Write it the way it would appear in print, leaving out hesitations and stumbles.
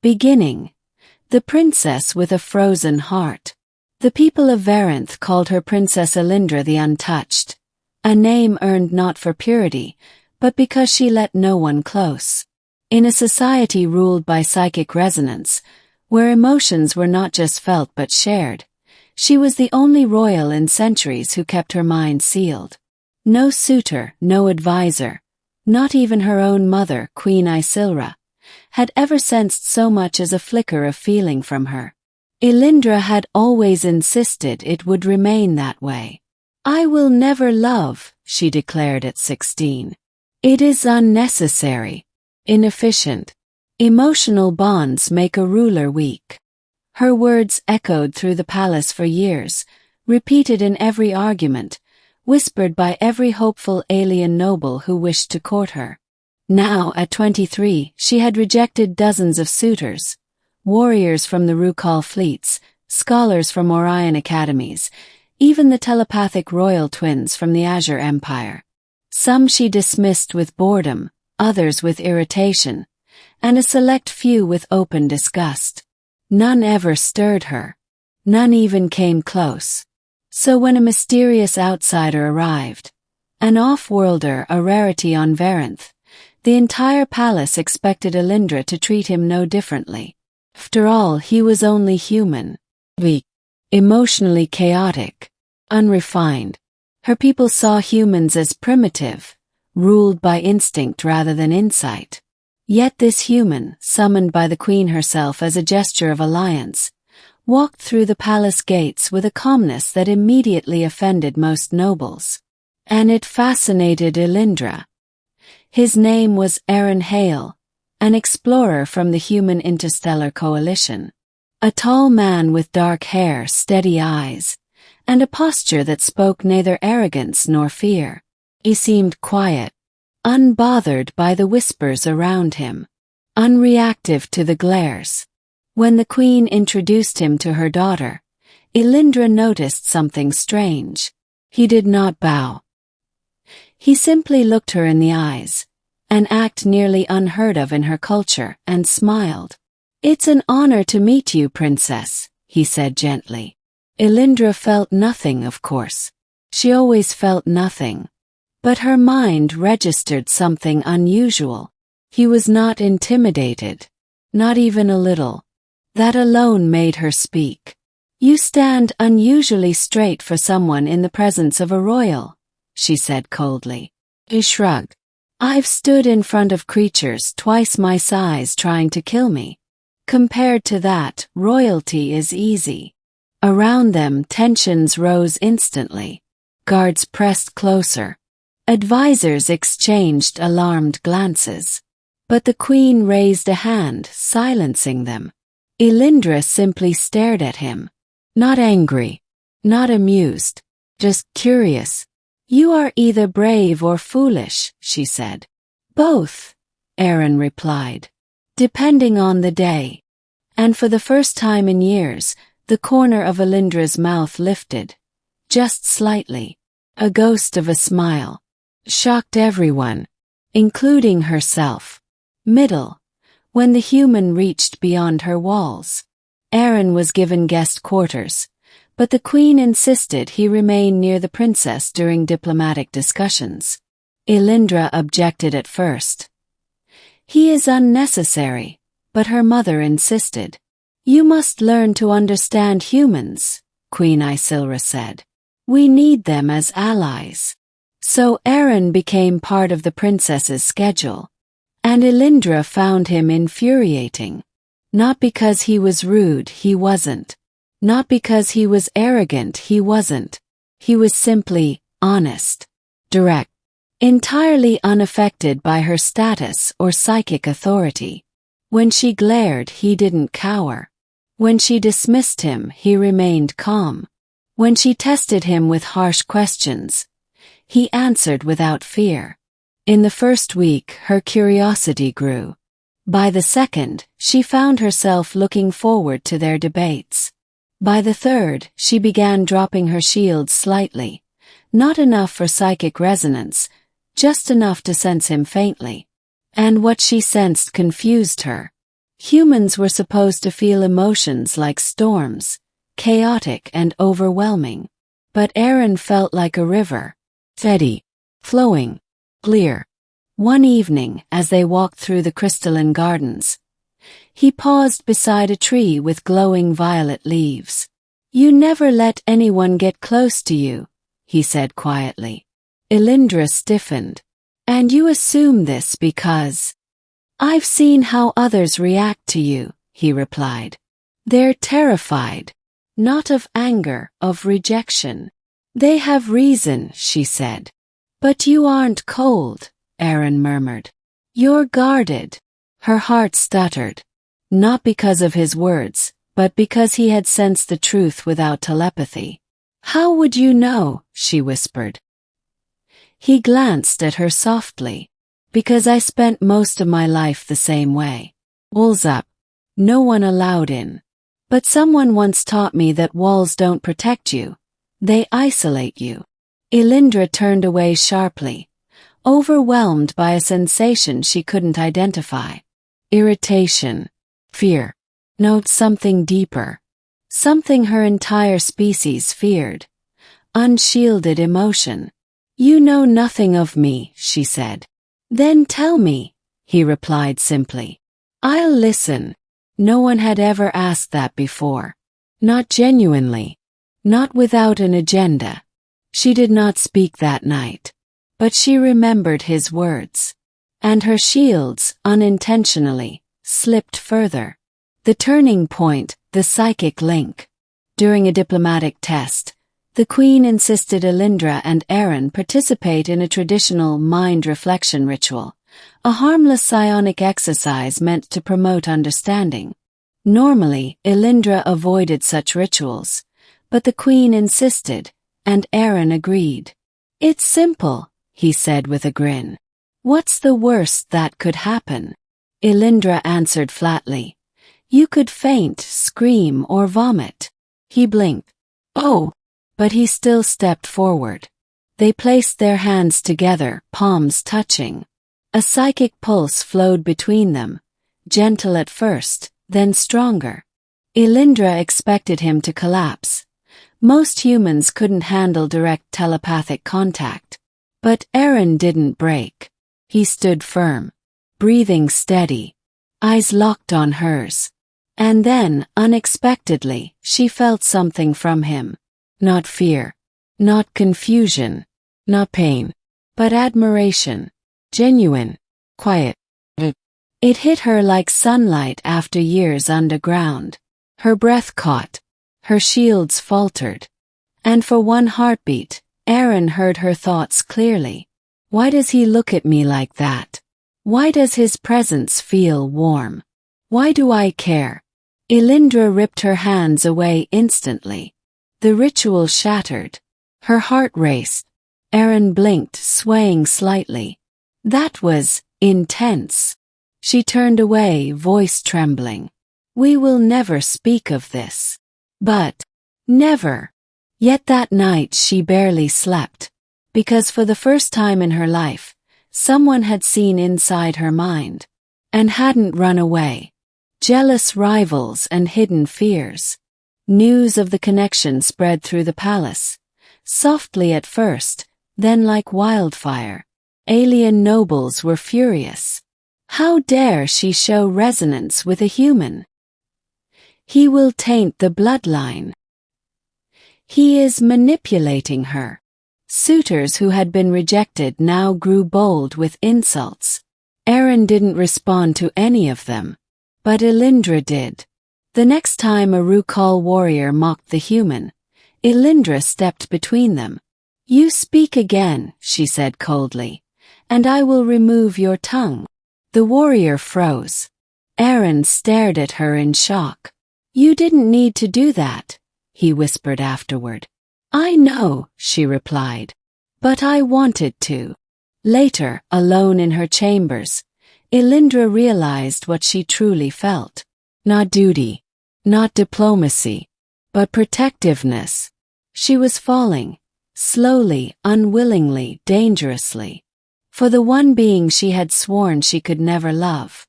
Beginning. The princess with a frozen heart. The people of Varanth called her Princess Elindra the Untouched, a name earned not for purity, but because she let no one close. In a society ruled by psychic resonance, where emotions were not just felt but shared, she was the only royal in centuries who kept her mind sealed. No suitor, no advisor, not even her own mother, Queen Isilra, had ever sensed so much as a flicker of feeling from her. Elindra had always insisted it would remain that way. "I will never love," she declared at 16. "It is unnecessary, inefficient. Emotional bonds make a ruler weak." Her words echoed through the palace for years, repeated in every argument, whispered by every hopeful alien noble who wished to court her. Now, at 23, she had rejected dozens of suitors, warriors from the Rukal fleets, scholars from Orion academies, even the telepathic royal twins from the Azure Empire. Some she dismissed with boredom, others with irritation, and a select few with open disgust. None ever stirred her. None even came close. So when a mysterious outsider arrived, an off-worlder, a rarity on Varanth, the entire palace expected Elindra to treat him no differently. After all, he was only human. Weak. Emotionally chaotic. Unrefined. Her people saw humans as primitive, ruled by instinct rather than insight. Yet this human, summoned by the queen herself as a gesture of alliance, walked through the palace gates with a calmness that immediately offended most nobles. And it fascinated Elindra. His name was Aaron Hale, an explorer from the Human Interstellar Coalition. A tall man with dark hair, steady eyes, and a posture that spoke neither arrogance nor fear. He seemed quiet, unbothered by the whispers around him, unreactive to the glares. When the queen introduced him to her daughter, Elindra noticed something strange. He did not bow. He simply looked her in the eyes, an act nearly unheard of in her culture, and smiled. "It's an honor to meet you, princess," he said gently. Elindra felt nothing, of course. She always felt nothing. But her mind registered something unusual. He was not intimidated. Not even a little. That alone made her speak. "You stand unusually straight for someone in the presence of a royal," she said coldly. He shrugged. "I've stood in front of creatures twice my size trying to kill me. Compared to that, royalty is easy." Around them, tensions rose instantly. Guards pressed closer. Advisors exchanged alarmed glances. But the queen raised a hand, silencing them. Elindra simply stared at him. Not angry, not amused, just curious. "You are either brave or foolish," she said. "Both," Aaron replied. "Depending on the day." And for the first time in years, the corner of Elindra's mouth lifted, just slightly. A ghost of a smile. Shocked everyone, including herself. Middle. When the human reached beyond her walls. Aaron was given guest quarters, but the queen insisted he remain near the princess during diplomatic discussions. Elindra objected at first. "He is unnecessary," but her mother insisted. "You must learn to understand humans," Queen Isilra said. "We need them as allies." So Aaron became part of the princess's schedule. And Elindra found him infuriating. Not because he was rude, he wasn't. Not because he was arrogant, he wasn't. He was simply honest, direct, entirely unaffected by her status or psychic authority. When she glared, he didn't cower. When she dismissed him, he remained calm. When she tested him with harsh questions, he answered without fear. In the first week, her curiosity grew. By the second, she found herself looking forward to their debates. By the third, she began dropping her shield slightly, not enough for psychic resonance, just enough to sense him faintly. And what she sensed confused her. Humans were supposed to feel emotions like storms, chaotic and overwhelming. But Aaron felt like a river, steady, flowing, clear. One evening, as they walked through the crystalline gardens, he paused beside a tree with glowing violet leaves. "You never let anyone get close to you," he said quietly. Elindra stiffened. "And you assume this because—" "I've seen how others react to you," he replied. "They're terrified. Not of anger, of rejection." "They have reason," she said. "But you aren't cold," Aaron murmured. "You're guarded." Her heart stuttered. Not because of his words, but because he had sensed the truth without telepathy. "How would you know?" she whispered. He glanced at her softly. "Because I spent most of my life the same way. Walls up. No one allowed in. But someone once taught me that walls don't protect you. They isolate you." Elindra turned away sharply, overwhelmed by a sensation she couldn't identify. Irritation. Fear. No, something deeper. Something her entire species feared. Unshielded emotion. "You know nothing of me," she said. "Then tell me," he replied simply. "I'll listen." No one had ever asked that before. Not genuinely. Not without an agenda. She did not speak that night. But she remembered his words. And her shields, unintentionally, slipped further. The turning point, the psychic link. During a diplomatic test, the Queen insisted Elindra and Aaron participate in a traditional mind reflection ritual, a harmless psionic exercise meant to promote understanding. Normally, Elindra avoided such rituals, but the Queen insisted, and Aaron agreed. "It's simple," he said with a grin. "What's the worst that could happen?" Elindra answered flatly. "You could faint, scream, or vomit." He blinked. "Oh!" But he still stepped forward. They placed their hands together, palms touching. A psychic pulse flowed between them, gentle at first, then stronger. Elindra expected him to collapse. Most humans couldn't handle direct telepathic contact. But Aaron didn't break. He stood firm, breathing steady, eyes locked on hers. And then, unexpectedly, she felt something from him. Not fear, not confusion, not pain, but admiration. Genuine, quiet. It hit her like sunlight after years underground. Her breath caught. Her shields faltered. And for one heartbeat, Aaron heard her thoughts clearly. Why does he look at me like that? Why does his presence feel warm? Why do I care? Elindra ripped her hands away instantly. The ritual shattered. Her heart raced. Aaron blinked, swaying slightly. That was intense. She turned away, voice trembling. "We will never speak of this." But never. Yet that night she barely slept. Because for the first time in her life, someone had seen inside her mind. And hadn't run away. Jealous rivals and hidden fears. News of the connection spread through the palace. Softly at first, then like wildfire. Alien nobles were furious. How dare she show resonance with a human? He will taint the bloodline. He is manipulating her. Suitors who had been rejected now grew bold with insults. Aaron didn't respond to any of them. But Elindra did. The next time a Rukal warrior mocked the human, Elindra stepped between them. "You speak again," she said coldly, "and I will remove your tongue." The warrior froze. Aaron stared at her in shock. "You didn't need to do that," he whispered afterward. "I know," she replied. "But I wanted to." Later, alone in her chambers, Elindra realized what she truly felt. Not duty. Not diplomacy, but protectiveness. She was falling, slowly, unwillingly, dangerously, for the one being she had sworn she could never love.